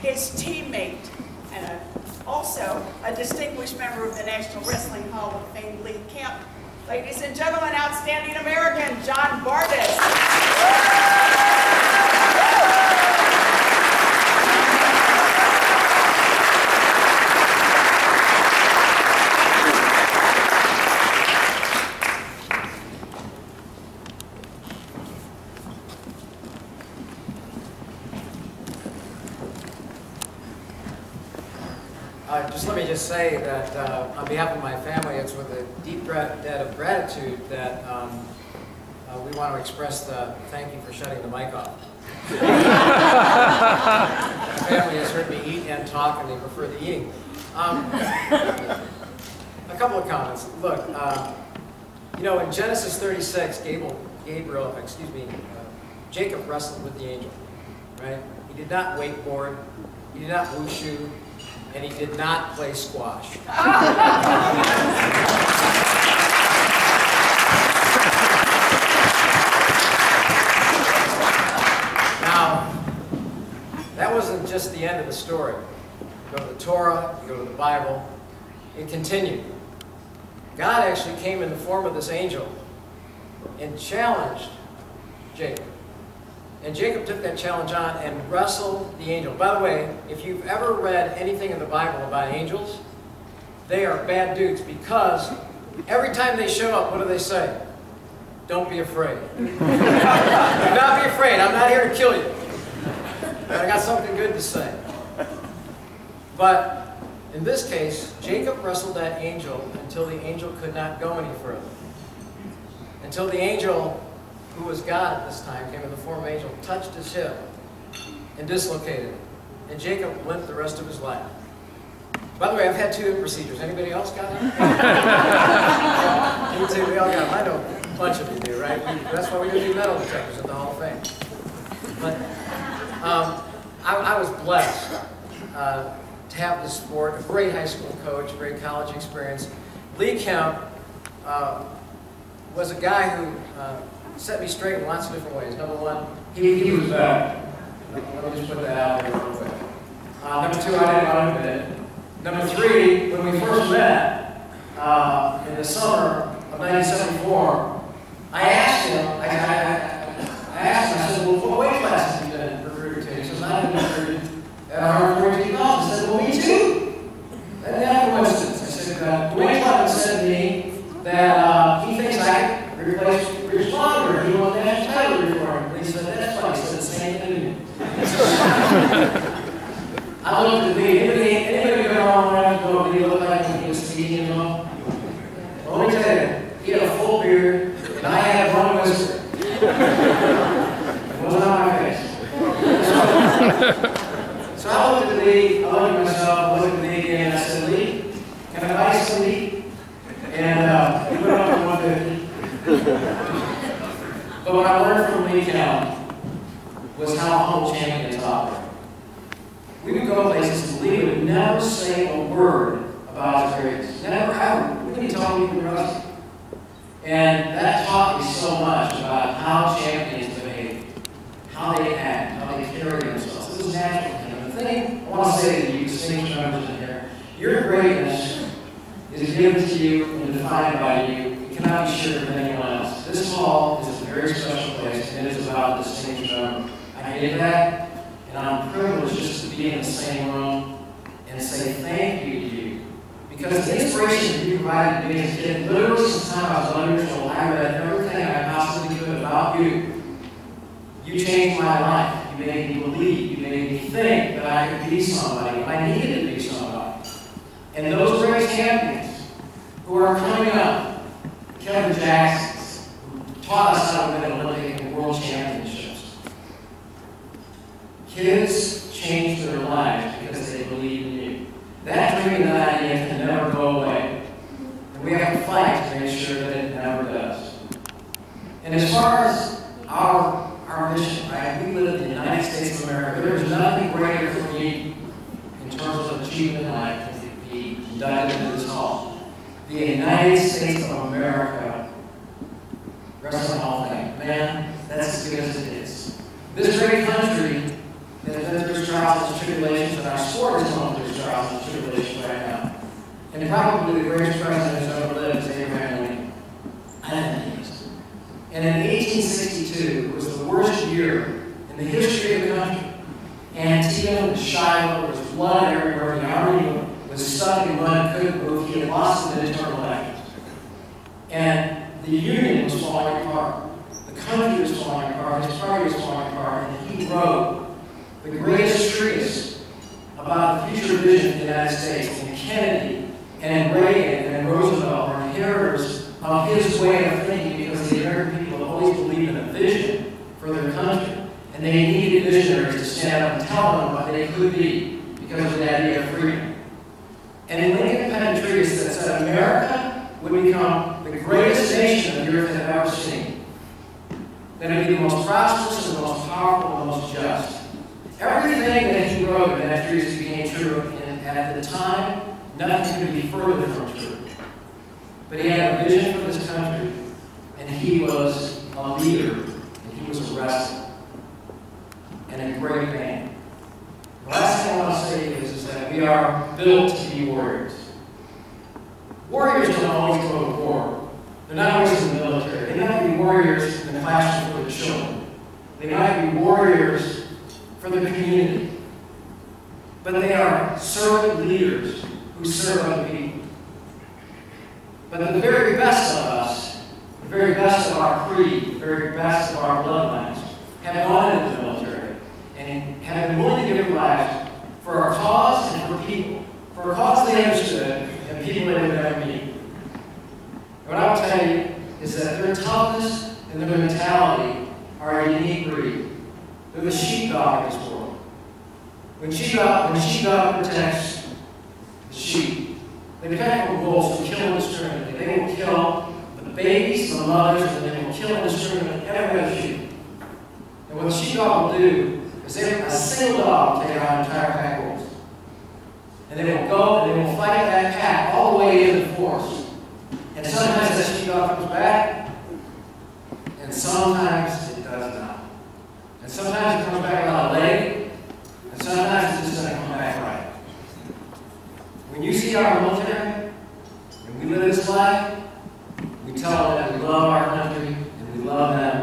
his teammate, and also a distinguished member of the National Wrestling Hall of Fame, Lee Kemp. Ladies and gentlemen, outstanding American John Bardis. Let me just say that on behalf of my family, it's with a deep debt of gratitude that we want to express the thank you for shutting the mic off. My family has heard me eat and talk, and they prefer the eating. A couple of comments. Look, you know, in Genesis 36, Jacob wrestled with the angel, right? He did not wakeboard, he did not wushu, and he did not play squash. Now, that wasn't just the end of the story. You go to the Torah, you go to the Bible, it continued. God actually came in the form of this angel and challenged Jacob. And Jacob took that challenge on and wrestled the angel. By the way, if you've ever read anything in the Bible about angels, they are bad dudes, because every time they show up, what do they say? Don't be afraid. Do not be afraid. I'm not here to kill you. But I got something good to say. But in this case, Jacob wrestled that angel until the angel could not go any further. Until the angel, who was God at this time, came in the form of an angel, touched his hip and dislocated it. And Jacob limped the rest of his life. By the way, I've had 2 hip procedures. Anybody else got it? Me too. We all got them. I know a bunch of you do, right? That's why we do metal detectors at the Hall of Fame. But I was blessed to have this sport, a great high school coach, a great college experience. Lee Kemp was a guy who set me straight in lots of different ways. Number one, he was better. Let me just put that out there real quick. Number 2, I didn't want to admit. Number 3, when we first met in the summer of 1974, I asked him, I said, well, what weight class have you been recruited to? He says, I've been recruited at 114 pounds. I said, well, me too. That's not a coincidence. I said, Dwayne Clement said to me that he thinks I could replace Bruce Blogger. He won the national title reform. And he said, that's funny. He said the same thing to me. I looked at Lee. Anybody been around around the globe? Did he look like he was speaking at all? Well, let me tell you, he had a full beard, and I had one whisper. It wasn't on my face. So I looked at Lee, I looked at myself, I looked at Lee again, and I said, Lee, can I buy some meat? And he put it up to 150. But what I learned from Lee Kemp was how humble champions operate. We would go places and Lee would never say a word about his greatness. Never, ever. We wouldn't tell him he could wrestle. And that taught me so much about how champions behave, how they act, how they carry themselves. It was natural to him. The thing I want to say to you, distinguished members in here, your greatness is given to you and defined by you. It cannot be shared with anyone else. This hall is a very special place, and it is about a distinguished member. I get that. And I'm privileged just to be in the same room and say thank you to you. Because the inspiration that you provided to me as a kid, literally since the time I was 11 years old, I read everything I possibly could about you. You changed my life. You made me believe. You made me think that I could be somebody. I needed to be somebody. And those great champions who are coming up, Kevin Jackson, taught us how to win Olympic and world championships. Kids change their lives because they believe in you. That dream and that idea can never go away. And we have to fight to make sure that it never does. And as far as our mission, right? We live in the United States of America. There is nothing greater for me in terms of achievement in life than to be inducted into this hall. The United States of America Wrestling Hall of Fame. Man, that's as good as it is. This great country that has been through trials trials and tribulations, and our sport is going through its trials and tribulations right now. And probably the greatest president who's ever lived is Abraham Lincoln. I think he is. And in 1862, it was the worst year in the history of the country. Antietam was Shiloh, there was blood everywhere, the army was stuck in mud, couldn't move, he had lost the midterm elections. And the Union was falling apart. The country was falling apart, his party was falling apart, and he wrote the greatest treatise about the future vision of the United States. And Kennedy and Reagan and Roosevelt were inheritors of his way of thinking because the American people have always believed in a vision for their country. And they needed visionaries to stand up and tell them what they could be because of the idea of freedom. And Lincoln penned a treatise that said America would become the greatest nation the earth had ever seen. That it would be the most prosperous and the most powerful and the most just. Everything that he wrote in that treatise became true, and at the time, nothing could be further from true. But he had a vision for this country, and he was a leader, and he was arrested. And a great man. The last thing I want to say is that we are built to be warriors. Warriors don't always go to war. They're not always in the military. They might be warriors in the classroom for the children. They might be warriors for the community. But they are servant leaders who serve other people. But the very best of us, the very best of our creed, the very best of our bloodlines, have gone into the military and have been willing to give their lives for our cause and for people. For a cause they understood and people they would never meet. And what I will tell you is that their toughness and their mentality are a unique breed. They're the sheepdog of this world. When sheepdog protects the sheep, they protect from wolves who kill indiscriminately. They will kill the babies, the mothers, and they will kill indiscriminately every other sheep. And what the sheepdog will do is a single dog will take out an entire pack of wolves. And they will go and they will fight that pack all the way into the forest. And sometimes that sheepdog comes back, and sometimes it does not. And sometimes it comes back without a leg, and sometimes it just doesn't come back right. When you see our military, and we live this life, we tell them that we love our country, and we love them,